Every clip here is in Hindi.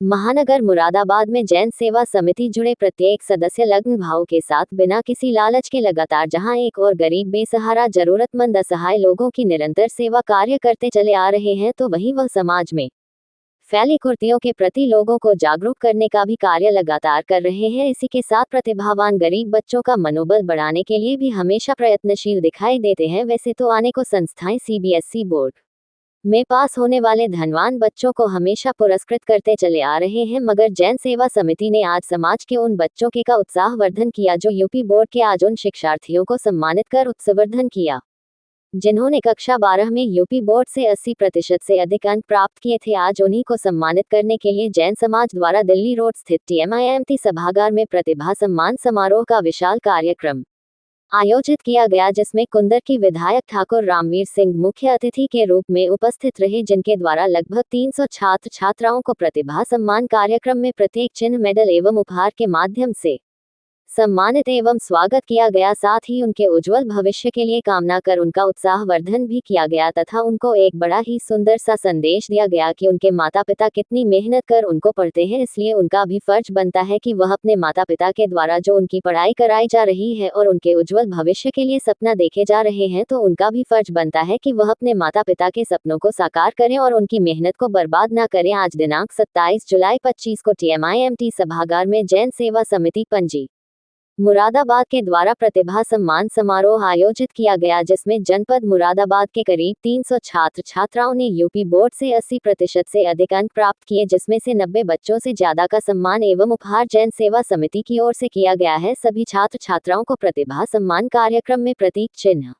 महानगर मुरादाबाद में जैन सेवा समिति जुड़े प्रत्येक सदस्य लग्न भाव के साथ बिना किसी लालच के लगातार जहां एक और गरीब बेसहारा जरूरतमंद असहाय लोगों की निरंतर सेवा कार्य करते चले आ रहे हैं, तो वहीं वह समाज में फैली कुरीतियों के प्रति लोगों को जागरूक करने का भी कार्य लगातार कर रहे हैं। इसी के साथ प्रतिभावान गरीब बच्चों का मनोबल बढ़ाने के लिए भी हमेशा प्रयत्नशील दिखाई देते हैं। वैसे तो अनेकों संस्थाएं सीबीएसई बोर्ड में पास होने वाले धनवान बच्चों को हमेशा पुरस्कृत करते चले आ रहे हैं, मगर जैन सेवा समिति ने आज समाज के उन बच्चों के का उत्साहवर्धन किया जो यूपी बोर्ड के आज उन शिक्षार्थियों को सम्मानित कर उत्सवर्धन किया जिन्होंने कक्षा 12 में यूपी बोर्ड से 80% से अधिक अंक प्राप्त किए थे। आज उन्हीं को सम्मानित करने के लिए जैन समाज द्वारा दिल्ली रोड स्थित TMIMT सभागार में प्रतिभा सम्मान समारोह का विशाल कार्यक्रम आयोजित किया गया, जिसमें कुंदर की विधायक ठाकुर रामवीर सिंह मुख्य अतिथि के रूप में उपस्थित रहे, जिनके द्वारा लगभग 300 छात्र छात्राओं को प्रतिभा सम्मान कार्यक्रम में प्रत्येक चिन्ह, मेडल एवं उपहार के माध्यम से सम्मानित एवं स्वागत किया गया। साथ ही उनके उज्जवल भविष्य के लिए कामना कर उनका उत्साहवर्धन भी किया गया तथा उनको एक बड़ा ही सुंदर सा संदेश दिया गया कि उनके माता पिता कितनी मेहनत कर उनको पढ़ते हैं, इसलिए उनका भी फर्ज बनता है कि वह अपने माता पिता के द्वारा जो उनकी पढ़ाई कराई जा रही है और उनके उज्जवल भविष्य के लिए सपना देखे जा रहे हैं, तो उनका भी फर्ज बनता है कि वह अपने माता पिता के सपनों को साकार करें और उनकी मेहनत को बर्बाद न करें। आज दिनांक 27 जुलाई 25 को TMIMT सभागार में जैन सेवा समिति पंजी मुरादाबाद के द्वारा प्रतिभा सम्मान समारोह आयोजित किया गया, जिसमें जनपद मुरादाबाद के करीब 300 छात्र छात्राओं ने यूपी बोर्ड से 80% से अधिक अंक प्राप्त किए, जिसमें से 90 बच्चों से ज्यादा का सम्मान एवं उपहार जैन सेवा समिति की ओर से किया गया है। सभी छात्र छात्राओं को प्रतिभा सम्मान कार्यक्रम में प्रतीक चिन्ह,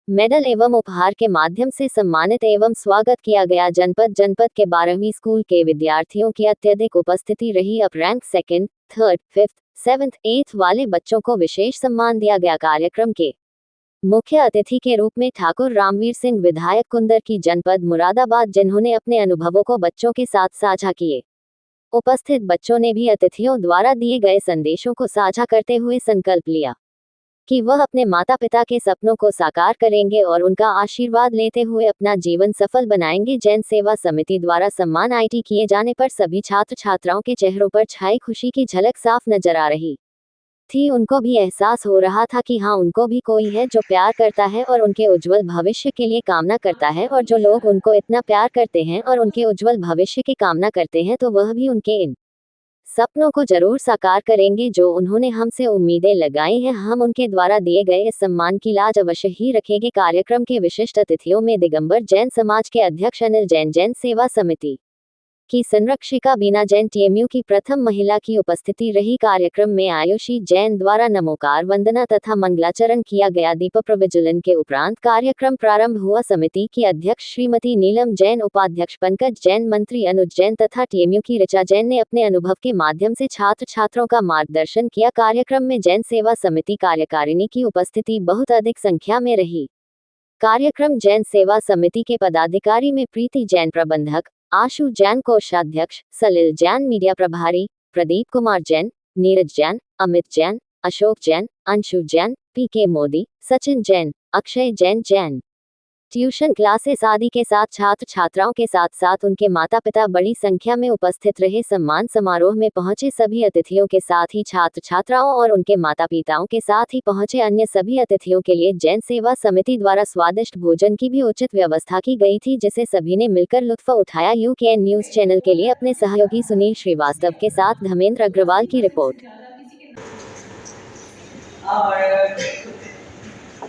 मेडल एवं उपहार के माध्यम से सम्मानित एवं स्वागत किया गया। जनपद के 12वीं स्कूल के विद्यार्थियों की अत्यधिक उपस्थिति रही। Up rank 2nd, 3rd, 5th, 7th, 8th वाले बच्चों को विशेष सम्मान दिया गया। कार्यक्रम के मुख्य अतिथि के रूप में ठाकुर रामवीर सिंह विधायक कुंदर की जनपद मुरादाबाद, जिन्होंने अपने अनुभवों को बच्चों के साथ साझा किए। उपस्थित बच्चों ने भी अतिथियों द्वारा दिए गए संदेशों को साझा करते हुए संकल्प लिया कि वह अपने माता पिता के सपनों को साकार करेंगे और उनका आशीर्वाद लेते हुए अपना जीवन सफल बनाएंगे। जैन सेवा समिति द्वारा सम्मान IT किए जाने पर सभी छात्र छात्राओं के चेहरों पर छाई खुशी की झलक साफ नजर आ रही थी। उनको भी एहसास हो रहा था कि हाँ, उनको भी कोई है जो प्यार करता है और उनके उज्जवल भविष्य के लिए कामना करता है, और जो लोग उनको इतना प्यार करते हैं और उनके उज्जवल भविष्य की कामना करते हैं, तो वह भी उनके इन सपनों को जरूर साकार करेंगे जो उन्होंने हमसे उम्मीदें लगाई हैं। हम उनके द्वारा दिए गए इस सम्मान की लाज अवश्य ही रखेंगे। कार्यक्रम के विशिष्ट अतिथियों में दिगंबर जैन समाज के अध्यक्ष अनिल जैन, जैन सेवा समिति की संरक्षिका बीना जैन, TMU की प्रथम महिला की उपस्थिति रही। कार्यक्रम में आयुषी जैन द्वारा नमोकार वंदना तथा मंगलाचरण किया गया। दीप प्रज्वलन के उपरांत कार्यक्रम प्रारंभ हुआ। समिति की अध्यक्ष श्रीमती नीलम जैन, उपाध्यक्ष पंकज जैन, मंत्री अनुज जैन तथा TMU की ऋचा जैन ने अपने अनुभव के माध्यम से छात्र छात्रों का मार्गदर्शन किया। कार्यक्रम में जैन सेवा समिति कार्यकारिणी की उपस्थिति बहुत अधिक संख्या में रही। कार्यक्रम जैन सेवा समिति के पदाधिकारी में प्रीति जैन प्रबंधक, आशु जैन कोषाध्यक्ष, सलिल जैन मीडिया प्रभारी, Pradeep Kumar Jain, Neeraj Jain, Amit Jain, Ashok Jain, Anshu Jain, PK Modi, Sachin Jain, Akshay Jain, Jain tuition classes आदि के साथ छात्र छात्राओं के साथ साथ उनके माता पिता बड़ी संख्या में उपस्थित रहे। सम्मान समारोह में पहुंचे सभी अतिथियों के साथ ही छात्र छात्राओं और उनके माता पिताओं के साथ ही पहुंचे अन्य सभी अतिथियों के लिए जैन सेवा समिति द्वारा स्वादिष्ट भोजन की भी उचित व्यवस्था की गई थी, जिसे सभी ने मिलकर लुत्फ उठाया। UKN न्यूज चैनल के लिए अपने सहयोगी सुनील श्रीवास्तव के साथ धर्मेंद्र अग्रवाल की रिपोर्ट।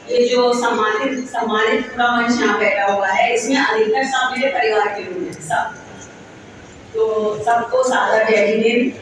ये जो सम्मानित पूरा मंच यहाँ बैठा हुआ है, इसमें अधिकतर सब मेरे परिवार के लोग हैं। सब तो सबको सादर जय हिंद।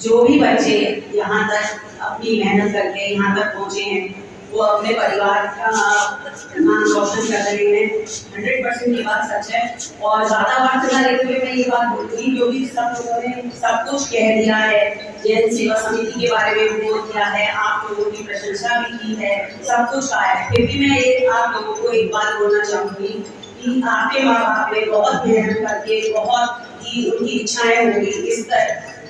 जो भी बच्चे यहाँ तक अपनी मेहनत करके यहाँ तक पहुँचे हैं, वो अपने परिवार का नाम रोशन कर रहे हैं। 100% ये बात सच है। और ज़्यादा वक्त न लेते हुए मैं ये बात बोलूँगी, क्योंकि सब लोगों ने सब कुछ कह दिया है, जैन सेवा समिति के बारे में बोल दिया है, आप लोगों की प्रशंसा भी की है, सब कुछ कहा है। फिर भी मैं आप लोगों को एक बात बोलना चाहूँगी कि आपके माँ बाप ने बहुत मेहनत करके, बहुत ही उनकी इच्छाएं होंगी इस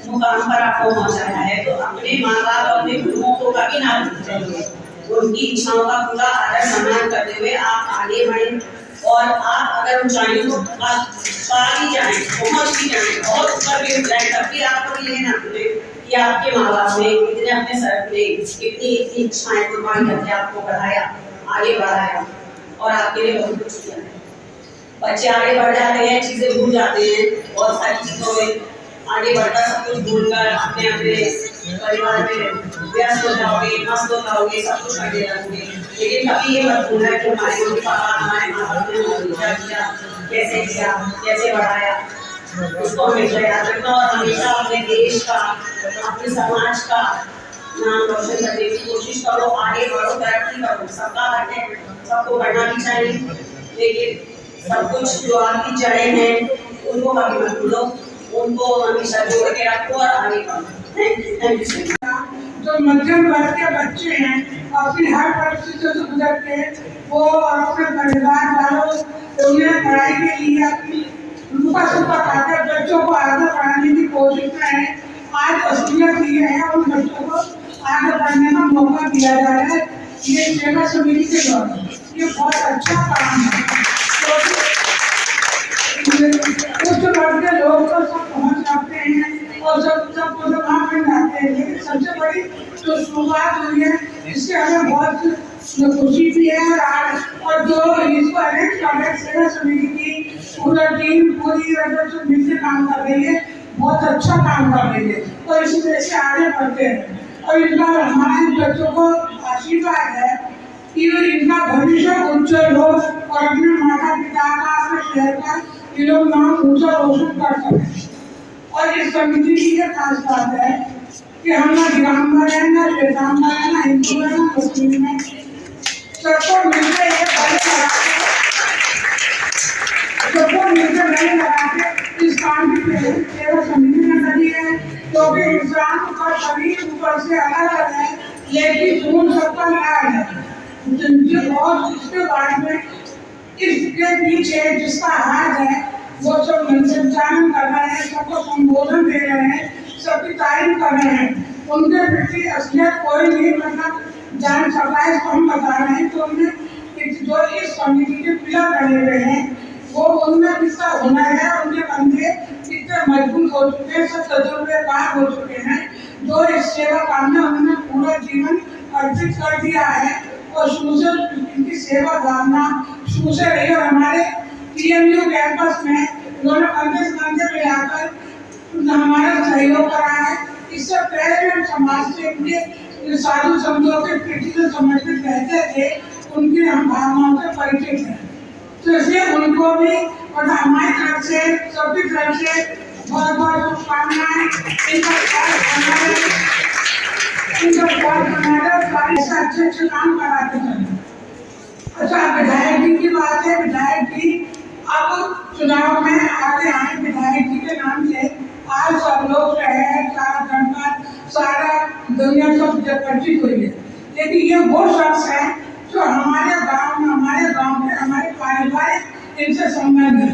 मुकाम पर आपको पहुँचाया है, तो अपने माँ बाप और अपने गुरुओं को कभी ना भूलिए। उनकी इच्छाओं का पूरा आदर सम्मान करते हुए आप आगे बढ़ें और आप अगर ऊंचाइयों को आप पार ही जाए, पहुंच ही जाए, बहुत ऊपर भी जाए, तब भी आपको ये ना भूले कि आपके माँ बाप ने इतने अपने सर पे इतनी इतनी इच्छाएं कुर्बान करके आपको बढ़ाया, आगे बढ़ाया और आपके लिए बहुत कुछ किया है। बच्चे आगे बढ़ जाते हैं, चीजें भूल जाते हैं, बहुत सारी चीजों में आगे बढ़कर सब कुछ भूलकर अपने अपने परिवार में व्यस्त हो जाओगे, मस्त हो जाओगे, सब कुछ करते रहोगे। लेकिन कभी ये मत भूलना कि हमारे मम्मी पापा, हमारे माँ बाप ने हमें क्या किया, कैसे बढ़ाया, उसको हमेशा याद रखना और हमेशा अपने देश का, अपने समाज का नाम रोशन करने की कोशिश करो, आगे बढ़ो, तरक्की करो। सबका हक है, सबको बढ़ना भी चाहिए, लेकिन सब कुछ जो आपकी जड़ें हैं उनको कभी मत भूलो, उनको हमेशा जोड़ के रखो और आगे बढ़ो। Thank you. जो मध्यम वर्ग के बच्चे हैं, अपनी हर परिस्थितियों से गुजर के वो अपने परिवार वालों उन्हें पढ़ाई के लिए अपनी रूपा सुपा खाकर बच्चों को आगे बढ़ाने की कोशिश में है। आज असलियत ये है, उन बच्चों को आगे बढ़ने का मौका दिया जा रहा है। ये सेवा समिति के द्वारा ये बहुत अच्छा काम है। उच्च वर्ग के लोग तो सब पहुँच जाते हैं और सबको वहाँ मिल जाते हैं, लेकिन सबसे बड़ी जो शुरुआत हुई है इससे हमें बहुत खुशी भी है। और जो इसको अरेंज कर रहे सेवा समिति की पूरा टीम पूरी जो मिलकर काम कर रही है, बहुत अच्छा काम कर रही है और इसी तरह से आगे बढ़ते हैं। और इस बार हमारे बच्चों को आशीर्वाद है कि इनका भविष्य उज्जवल हो और अपने माता पिता का, अपने शहर का ये लोग नाम ऊंचा रोशन कर सकें। और इस समिति की ये खास बात है कि हम ना दिगंबर है, ना श्वेतांबर है, ना हिंदू है, ना मुस्लिम है, सबको मिलकर ये नहीं लगा के इस काम की सेवा समिति ने करी है, क्योंकि इंसान का शरीर ऊपर से अलग अलग है, लेकिन खून सबका लाल है। और इसके बाद में इसके पीछे जिसका हाथ है वो सब संचालन कर रहे हैं, सबको संबोधन दे रहे हैं, सबकी तारीफ कर रहे हैं। उनके प्रति असलियत कोई नहीं, मतलब जान सकता है, इसको हम बता रहे हैं। तो उन्हें जो इस समिति के पिलर बने हुए हैं वो उनमें कितना हुनर है, उनके बंदे कितने मजबूत हो चुके हैं, सब तजुर्बेकार हो चुके हैं, जो इस सेवा काम में उन्होंने पूरा जीवन अर्पित कर दिया है और शुरू से इनकी सेवा भावना शुरू से रही। और हमारे TMU कैंपस में उन्होंने कंधे से कंधे मिलाकर हमारा सहयोग करा है। इससे पहले हम समाज से उनके साधु संतों के प्रति जो समर्पित रहते थे, उनकी हम भावनाओं से परिचित हैं। तो इसलिए उनको भी और हमारी तरफ से, सबकी तरफ से बहुत बहुत शुभकामनाएं। अच्छे काम कराते चले। अच्छा, विधायक जी की बात है। विधायक जी अब चुनाव में आगे आए, विधायक जी के नाम से आज सब लोग शहर, सारा जनपद, सारा दुनिया सब परिचित हुई है। लेकिन ये वो शख्स है जो हमारे गांव में, हमारे पारिवारिक इनसे संबंध है।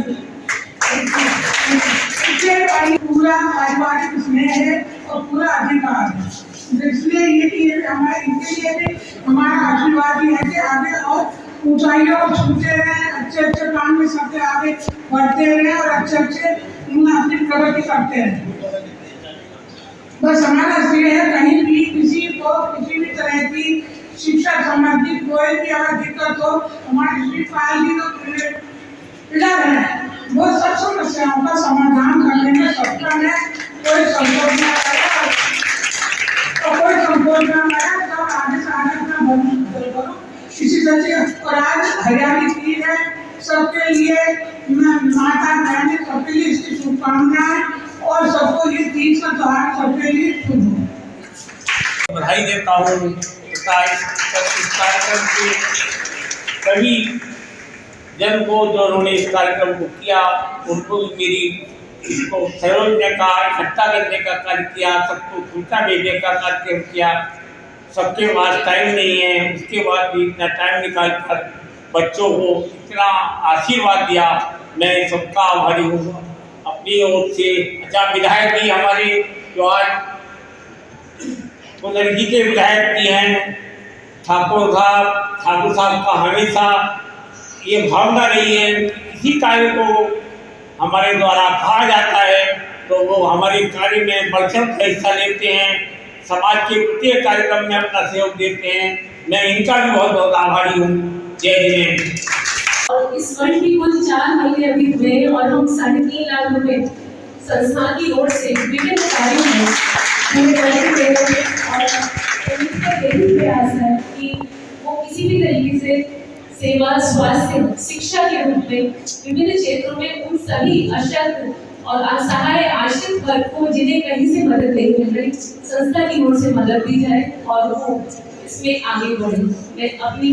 पूरा पारिवारिक स्नेह है और पूरा अधिकार है। इसलिए ये हमारे इनके लिए भी हमारा आशीर्वाद ही है कि आगे और ऊंचाइयों को छूते रहे, अच्छे काम में सबसे आगे बढ़ते रहे और अच्छे अपनी प्रगति करते रहे। बस हमारा इसलिए है, कहीं भी किसी को किसी भी तरह की शिक्षा संबंधी कोई भी अगर दिक्कत हो, हमारे श्री पाल जी तो पिलर है, वो सब समस्याओं का समाधान करने में सक्षम है। कोई संकोच न आया और कोई संकोच न आया, तो आगे से आगे अपना भविष्य करो। इसी तरह से और आज हरियाली की है सबके लिए, माता बहने सबके लिए इसकी शुभकामनाएं और सबको ये तीज का त्योहार सबके लिए शुभ हो। बधाई देता हूँ इस कार्यक्रम के सभी जन को जो उन्होंने इस कार्यक्रम को किया, उनको भी मेरी इसको सहयोगने का, इकट्ठा करने का कार्य किया, सबको सूचना भेजने का कार्य किया। सबके पास टाइम नहीं है, उसके बाद भी इतना टाइम निकाल कर बच्चों को इतना आशीर्वाद दिया, मैं सबका आभारी हूँ अपनी ओर से। अच्छा, विधायक भी हमारे जो आज कुंदरगी के विधायक भी हैं, ठाकुर साहब का हमेशा ये भावना रही है, किसी कार्य को हमारे द्वारा कहा जाता है तो वो हमारे कार्य में बढ़ चढ़ कर हिस्सा लेते हैं, समाज के प्रत्येक कार्यक्रम में अपना सहयोग देते हैं। मैं इनका भी बहुत बहुत आभारी हूँ। जय हिंद। और इस वर्ष भी कुल 4 महीने अभी हुए और हम 3.5 लाख रुपए संस्थान की ओर से विभिन्न कार्यों में पूरे कर दे रहे हैं और उनका यही प्रयास है कि वो किसी भी तरीके से सेवा, स्वास्थ्य, शिक्षा के रूप में विभिन्न क्षेत्रों में उन सभी अशक्त और असहाय आश्रित वर्ग को जिन्हें कहीं से मदद नहीं मिल रही, संस्था की ओर से मदद दी जाए और वो इसमें आगे बढ़े। मैं अपनी